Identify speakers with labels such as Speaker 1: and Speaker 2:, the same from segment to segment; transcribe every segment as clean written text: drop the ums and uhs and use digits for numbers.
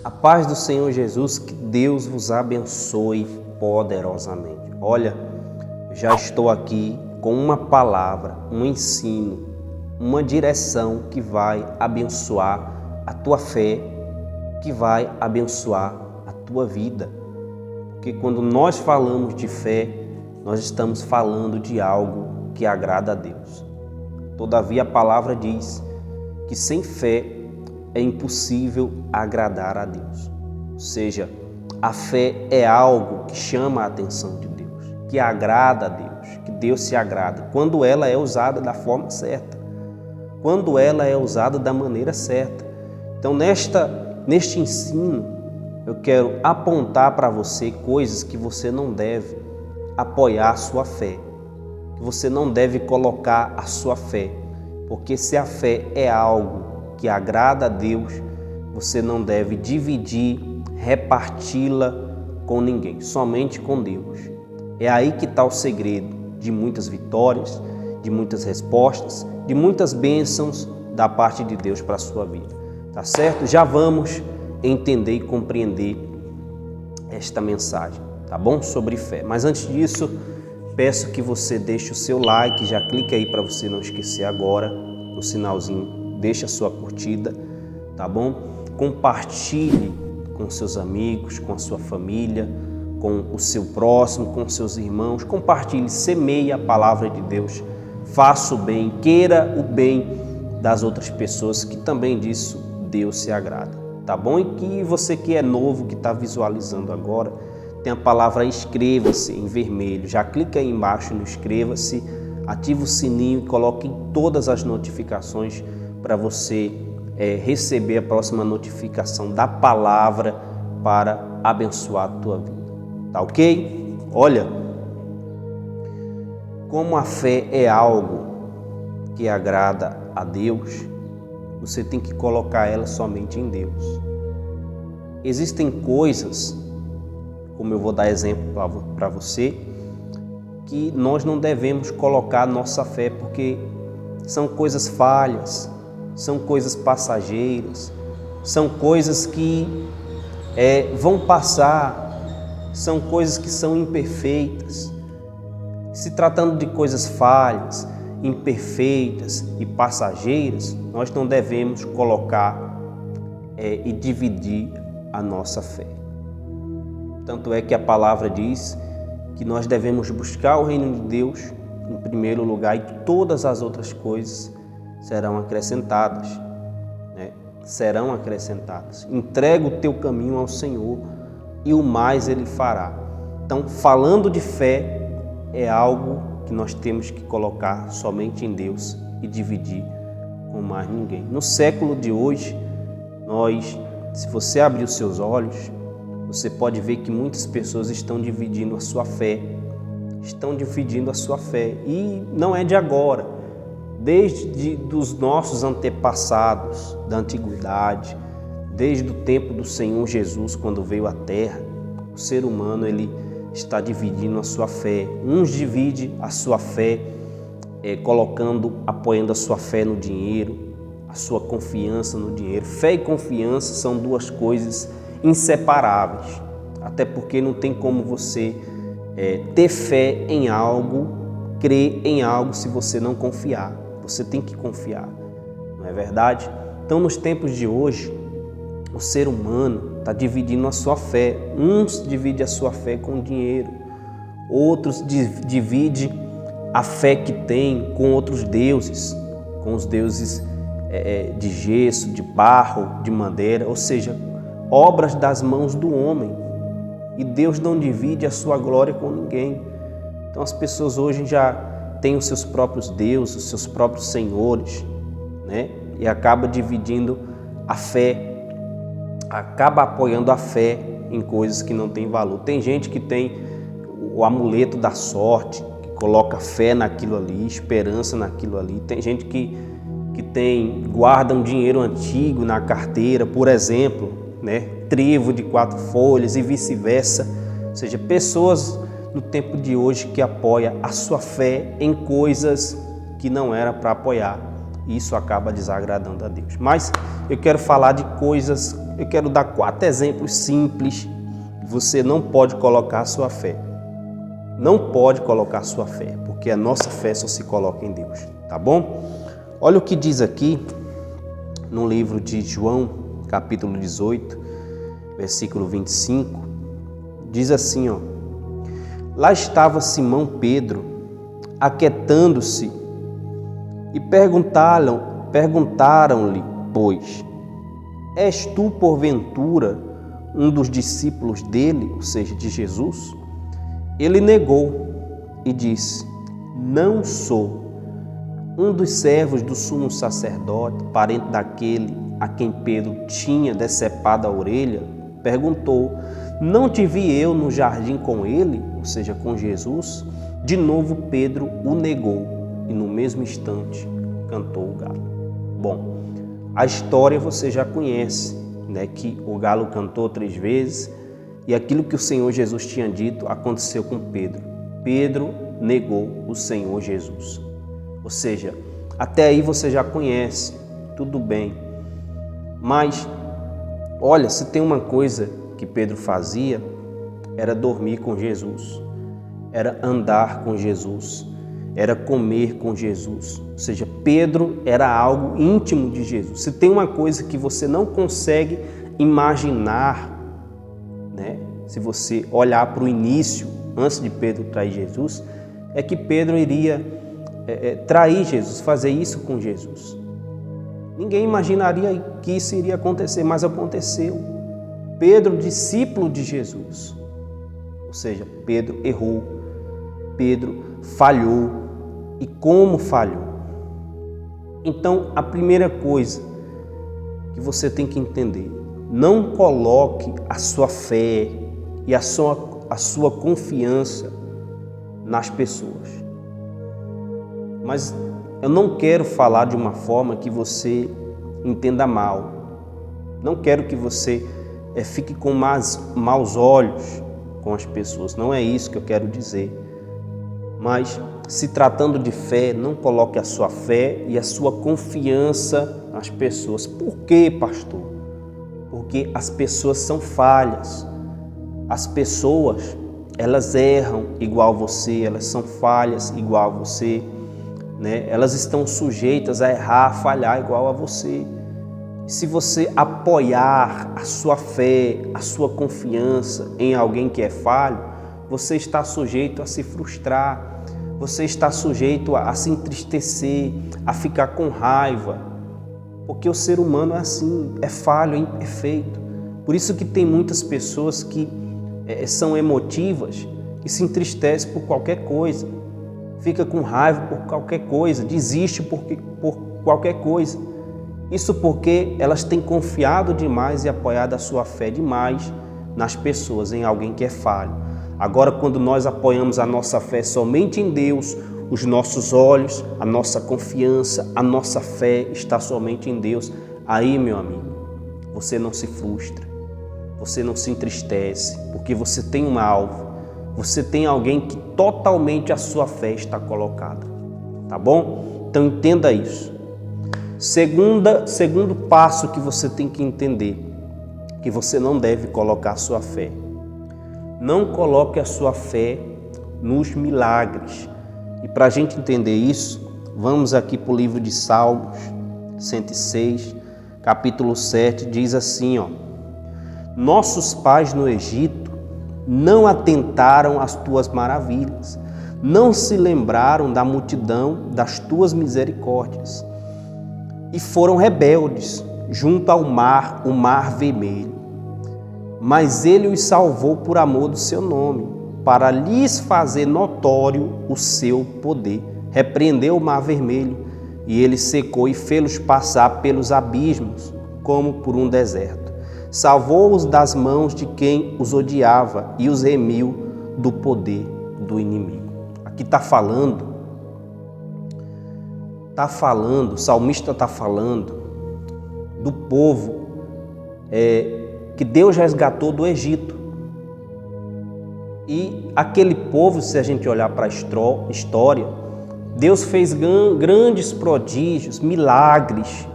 Speaker 1: A paz do Senhor Jesus, que Deus vos abençoe poderosamente. Olha, já estou aqui com uma palavra, um ensino, uma direção que vai abençoar a tua fé, que vai abençoar a tua vida. Porque quando nós falamos de fé, nós estamos falando de algo que agrada a Deus. Todavia a palavra diz que sem fé é impossível agradar a Deus. Ou seja, a fé é algo que chama a atenção de Deus, que agrada a Deus, que Deus se agrada, quando ela é usada da forma certa, quando ela é usada da maneira certa. Então, neste ensino, eu quero apontar para você coisas que você não deve apoiar a sua fé, que você não deve colocar a sua fé, porque se a fé é algo que agrada a Deus, você não deve dividir, reparti-la com ninguém, somente com Deus. É aí que está o segredo de muitas vitórias, de muitas respostas, de muitas bênçãos da parte de Deus para a sua vida. Tá certo? Já vamos entender e compreender esta mensagem, tá bom? Sobre fé. Mas antes disso, peço que você deixe o seu like, já clique aí para você não esquecer agora, no sinalzinho. Deixe a sua curtida, tá bom? Compartilhe com seus amigos, com a sua família, com o seu próximo, com seus irmãos. Compartilhe, semeie a palavra de Deus. Faça o bem, queira o bem das outras pessoas, que também disso Deus se agrada, tá bom? E que você que é novo, que está visualizando agora, tem a palavra inscreva-se em vermelho. Já clica aí embaixo no inscreva-se, ativa o sininho e coloque todas as notificações para você receber a próxima notificação da palavra para abençoar a tua vida. Tá ok? Olha, como a fé é algo que agrada a Deus, você tem que colocar ela somente em Deus. Existem coisas, como eu vou dar exemplo para você, que nós não devemos colocar nossa fé, porque são coisas falhas, são coisas passageiras, são coisas que vão passar, são coisas que são imperfeitas. Se tratando de coisas falhas, imperfeitas e passageiras, nós não devemos colocar e dividir a nossa fé. Tanto é que a palavra diz que nós devemos buscar o reino de Deus em primeiro lugar e todas as outras coisas serão acrescentadas, né? Serão acrescentadas. Entrega o teu caminho ao Senhor e o mais Ele fará. Então, falando de fé, é algo que nós temos que colocar somente em Deus e dividir com mais ninguém. No século de hoje, se você abrir os seus olhos, você pode ver que muitas pessoas estão dividindo a sua fé. Estão dividindo a sua fé. E não é de agora. Desde dos nossos antepassados, da antiguidade, desde o tempo do Senhor Jesus, quando veio à Terra, o ser humano ele está dividindo a sua fé. Uns dividem a sua fé apoiando a sua fé no dinheiro, a sua confiança no dinheiro. Fé e confiança são duas coisas inseparáveis, até porque não tem como você ter fé em algo, crer em algo se você não confiar. Você tem que confiar, não é verdade? Então, nos tempos de hoje, o ser humano está dividindo a sua fé. Uns dividem a sua fé com dinheiro, outros dividem a fé que tem com outros deuses, com os deuses de gesso, de barro, de madeira, ou seja, obras das mãos do homem. E Deus não divide a sua glória com ninguém. Então as pessoas hoje já têm os seus próprios deuses, os seus próprios senhores, né? E acaba dividindo a fé, acaba apoiando a fé em coisas que não têm valor. Tem gente que tem o amuleto da sorte, que coloca fé naquilo ali, esperança naquilo ali. Tem gente que guarda um dinheiro antigo na carteira, por exemplo, né? Trevo de 4 folhas e vice-versa. Ou seja, pessoas no tempo de hoje que apoia a sua fé em coisas que não era para apoiar. Isso acaba desagradando a Deus. Mas eu quero falar de coisas eu quero dar 4 exemplos simples. Você não pode colocar a sua fé. Não pode colocar a sua fé, porque a nossa fé só se coloca em Deus, tá bom? Olha o que diz aqui no livro de João, capítulo 18, versículo 25. Diz assim, ó: lá estava Simão Pedro, aquietando-se, e perguntaram-lhe, pois, és tu, porventura, um dos discípulos dele, ou seja, de Jesus? Ele negou e disse: não sou. Um dos servos do sumo sacerdote, parente daquele a quem Pedro tinha decepado a orelha, perguntou: não te vi eu no jardim com ele, ou seja, com Jesus? De novo Pedro o negou e no mesmo instante cantou o galo. Bom, a história você já conhece, né? Que o galo cantou 3 vezes e aquilo que o Senhor Jesus tinha dito aconteceu com Pedro. Pedro negou o Senhor Jesus. Ou seja, até aí você já conhece, tudo bem. Mas, olha, se tem uma coisa que Pedro fazia, era dormir com Jesus, era andar com Jesus, era comer com Jesus. Ou seja, Pedro era algo íntimo de Jesus. Se tem uma coisa que você não consegue imaginar, né? Se você olhar para o início, antes de Pedro trair Jesus, é que Pedro iria trair Jesus, fazer isso com Jesus. Ninguém imaginaria que isso iria acontecer, mas aconteceu. Pedro, discípulo de Jesus, ou seja, Pedro errou, Pedro falhou. E como falhou? Então, a primeira coisa que você tem que entender: não coloque a sua fé e a sua confiança nas pessoas. Mas eu não quero falar de uma forma que você entenda mal. Não quero que você fique com maus olhos com as pessoas. Não é isso que eu quero dizer. Mas, se tratando de fé, não coloque a sua fé e a sua confiança nas pessoas. Por quê, pastor? Porque as pessoas são falhas. As pessoas, elas erram igual você, elas são falhas igual a você, né? Elas estão sujeitas a errar, a falhar igual a você. Se você apoiar a sua fé, a sua confiança em alguém que é falho, você está sujeito a se frustrar, você está sujeito a se entristecer, a ficar com raiva, porque o ser humano é assim, é falho, é imperfeito. Por isso que tem muitas pessoas que são emotivas e se entristecem por qualquer coisa, fica com raiva por qualquer coisa, desiste por qualquer coisa. Isso porque elas têm confiado demais e apoiado a sua fé demais nas pessoas, em alguém que é falho. Agora, quando nós apoiamos a nossa fé somente em Deus, os nossos olhos, a nossa confiança, a nossa fé está somente em Deus, aí, meu amigo, você não se frustra, você não se entristece, porque você tem um alvo, você tem alguém que totalmente a sua fé está colocada, tá bom? Então entenda isso. Segundo passo que você tem que entender, que você não deve colocar a sua fé. Não coloque a sua fé nos milagres. E para a gente entender isso, vamos aqui para o livro de Salmos 106, capítulo 7, diz assim, ó: nossos pais no Egito não atentaram às tuas maravilhas, não se lembraram da multidão das tuas misericórdias, e foram rebeldes junto ao mar, o mar vermelho. Mas ele os salvou por amor do seu nome, para lhes fazer notório o seu poder. Repreendeu o mar vermelho, e ele secou e fê-los passar pelos abismos, como por um deserto. Salvou-os das mãos de quem os odiava e os remiu do poder do inimigo. Aqui está falando, o salmista está falando do povo que Deus resgatou do Egito. E aquele povo, se a gente olhar para a história, Deus fez grandes prodígios, milagres,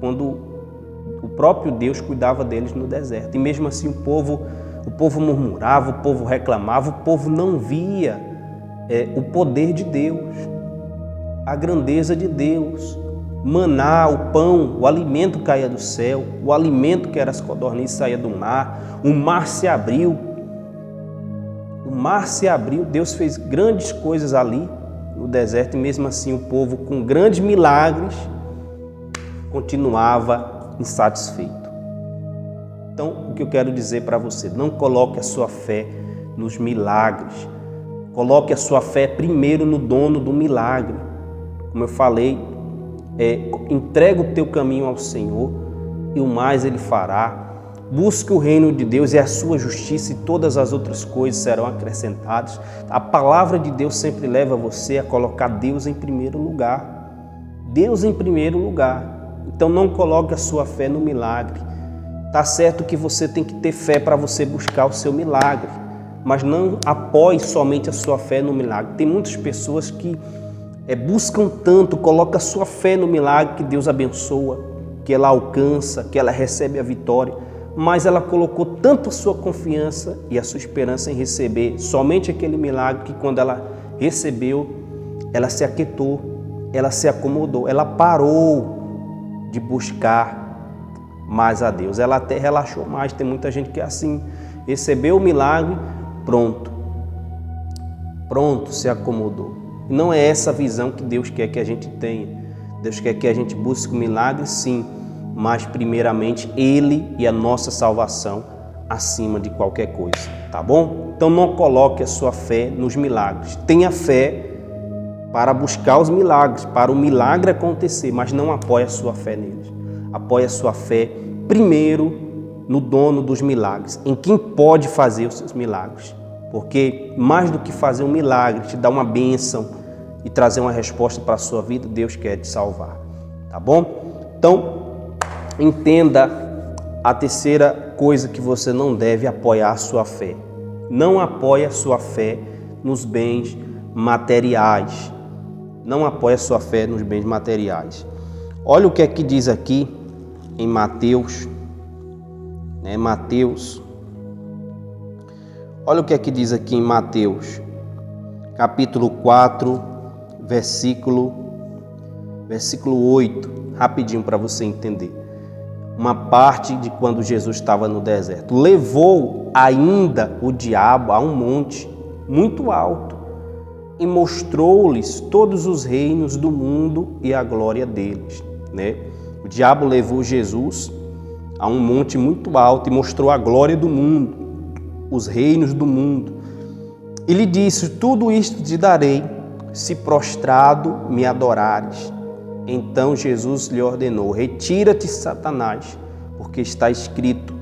Speaker 1: quando o próprio Deus cuidava deles no deserto. E mesmo assim o povo murmurava, o povo reclamava, o povo não via o poder de Deus, a grandeza de Deus. Maná, o pão, o alimento caía do céu, o alimento que era as codornizes saía do mar, o mar se abriu. O mar se abriu, Deus fez grandes coisas ali no deserto e mesmo assim o povo, com grandes milagres, continuava insatisfeito. Então, o que eu quero dizer para você, não coloque a sua fé nos milagres, coloque a sua fé primeiro no dono do milagre. Como eu falei, entrega o teu caminho ao Senhor e o mais Ele fará. Busque o reino de Deus e a sua justiça e todas as outras coisas serão acrescentadas. A palavra de Deus sempre leva você a colocar Deus em primeiro lugar. Deus em primeiro lugar. Então não coloque a sua fé no milagre. Tá certo que você tem que ter fé para você buscar o seu milagre, mas não apoie somente a sua fé no milagre. Tem muitas pessoas que buscam tanto, colocam a sua fé no milagre que Deus abençoa, que ela alcança, que ela recebe a vitória, mas ela colocou tanto a sua confiança e a sua esperança em receber somente aquele milagre que quando ela recebeu, ela se aquietou, ela se acomodou, ela parou de buscar mais a Deus. Ela até relaxou mais. Tem muita gente que é assim, recebeu o milagre, pronto, se acomodou. E não é essa a visão que Deus quer que a gente tenha. Deus quer que a gente busque o milagre, sim, mas primeiramente Ele e a nossa salvação acima de qualquer coisa, tá bom? Então não coloque a sua fé nos milagres. Tenha fé para buscar os milagres, para o milagre acontecer, mas não apoie a sua fé neles. Apoie a sua fé primeiro no dono dos milagres, em quem pode fazer os seus milagres. Porque mais do que fazer um milagre, te dar uma bênção e trazer uma resposta para a sua vida, Deus quer te salvar, tá bom? Então, entenda a terceira coisa que você não deve apoiar a sua fé. Não apoie a sua fé nos bens materiais. Não apoie a sua fé nos bens materiais. Olha o que é que diz aqui em Mateus, olha o que é que diz aqui em Mateus, capítulo 4, versículo 8, rapidinho para você entender. Uma parte de quando Jesus estava no deserto. Levou ainda o diabo a um monte muito alto e mostrou-lhes todos os reinos do mundo e a glória deles, O diabo levou Jesus a um monte muito alto e mostrou a glória do mundo, os reinos do mundo. E lhe disse: tudo isto te darei, se prostrado me adorares. Então Jesus lhe ordenou: retira-te, Satanás, porque está escrito: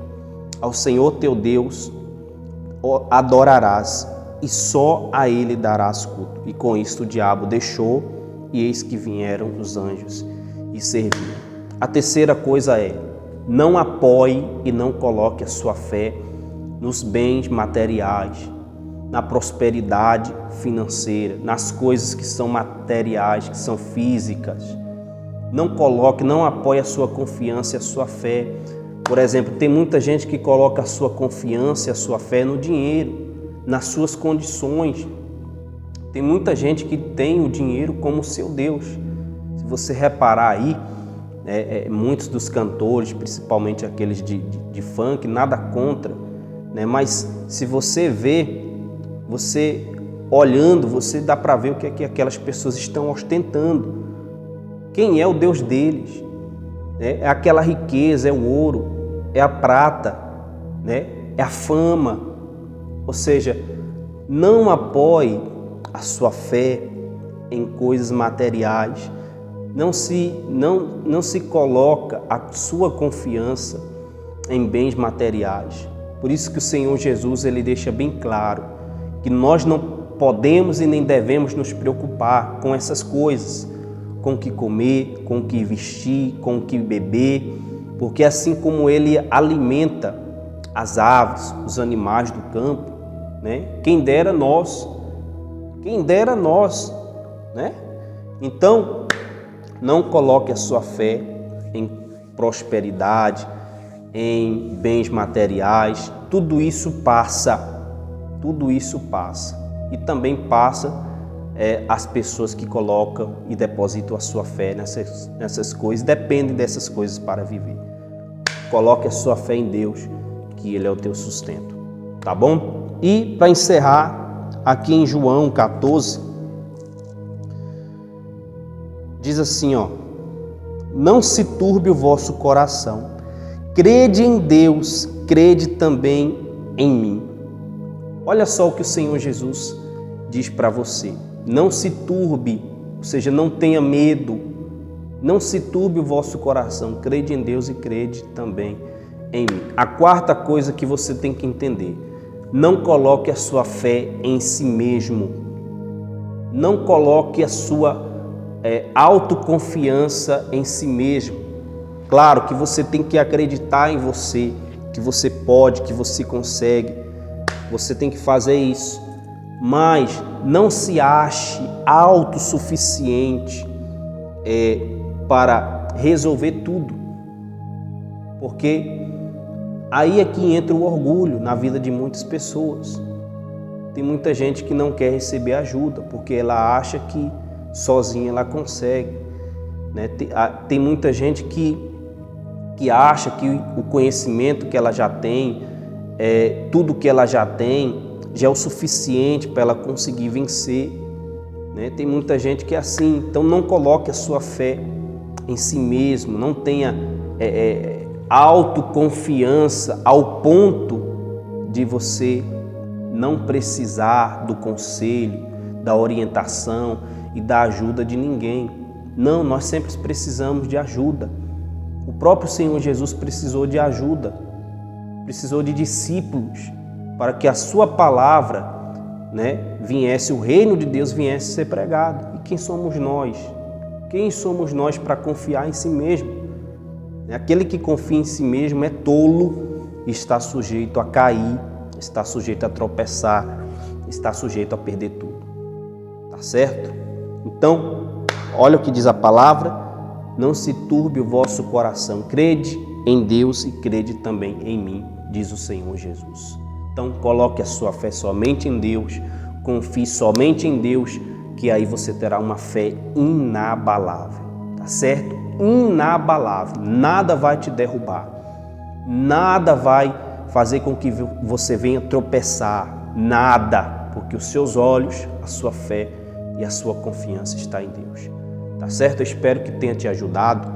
Speaker 1: ao Senhor teu Deus adorarás e só a Ele darás culto. E com isto o diabo deixou, e eis que vieram os anjos e serviram. A terceira coisa é: não apoie e não coloque a sua fé nos bens materiais, na prosperidade financeira, nas coisas que são materiais, que são físicas. Não coloque, não apoie a sua confiança e a sua fé. Por exemplo, tem muita gente que coloca a sua confiança e a sua fé no dinheiro, nas suas condições. Tem muita gente que tem o dinheiro como seu Deus. Se você reparar aí, muitos dos cantores, principalmente aqueles de funk, nada contra, mas se você vê, você olhando, você dá para ver o que é que aquelas pessoas estão ostentando. Quem é o Deus deles? É aquela riqueza, é o ouro, é a prata, é a fama. Ou seja, não apoie a sua fé em coisas materiais. Não se coloca a sua confiança em bens materiais. Por isso que o Senhor Jesus ele deixa bem claro que nós não podemos e nem devemos nos preocupar com essas coisas, com o que comer, com o que vestir, com o que beber, porque assim como Ele alimenta as aves, os animais do campo, quem dera nós, Então, não coloque a sua fé em prosperidade, em bens materiais. Tudo isso passa. Tudo isso passa. E também passa as pessoas que colocam e depositam a sua fé nessas coisas, dependem dessas coisas para viver. Coloque a sua fé em Deus, que Ele é o teu sustento. Tá bom? E para encerrar, aqui em João 14, diz assim, ó: não se turbe o vosso coração, crede em Deus, crede também em mim. Olha só o que o Senhor Jesus diz para você: não se turbe, ou seja, não tenha medo, não se turbe o vosso coração, crede em Deus e crede também em mim. A quarta coisa que você tem que entender: não coloque a sua fé em si mesmo, não coloque a sua autoconfiança em si mesmo. Claro que você tem que acreditar em você, que você pode, que você consegue, você tem que fazer isso, mas não se ache autossuficiente para resolver tudo, porque aí é que entra o orgulho na vida de muitas pessoas. Tem muita gente que não quer receber ajuda, porque ela acha que sozinha ela consegue, né? Tem muita gente que acha que o conhecimento que ela já tem, tudo que ela já tem, já é o suficiente para ela conseguir vencer, né? Tem muita gente que é assim. Então não coloque a sua fé em si mesmo, não tenha autoconfiança ao ponto de você não precisar do conselho, da orientação e da ajuda de ninguém. Não, nós sempre precisamos de ajuda. O próprio Senhor Jesus precisou de ajuda, precisou de discípulos para que a sua palavra, né, viesse, o reino de Deus viesse a ser pregado. E quem somos nós? Quem somos nós para confiar em si mesmo? Aquele que confia em si mesmo é tolo e está sujeito a cair, está sujeito a tropeçar, está sujeito a perder tudo. Tá certo? Então, olha o que diz a palavra: não se turbe o vosso coração, crede em Deus e crede também em mim, diz o Senhor Jesus. Então, coloque a sua fé somente em Deus, confie somente em Deus, que aí você terá uma fé inabalável, tá certo? Inabalável, nada vai te derrubar, nada vai fazer com que você venha tropeçar, nada, porque os seus olhos, a sua fé e a sua confiança está em Deus, tá certo? Eu espero que tenha te ajudado,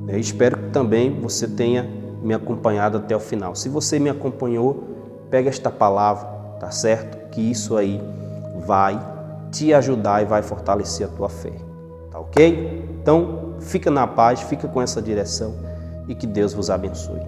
Speaker 1: eu espero que também você tenha me acompanhado até o final. Se você me acompanhou, pega esta palavra, tá certo? Que isso aí vai te ajudar e vai fortalecer a tua fé, tá ok? Então, fica na paz, fica com essa direção e que Deus vos abençoe.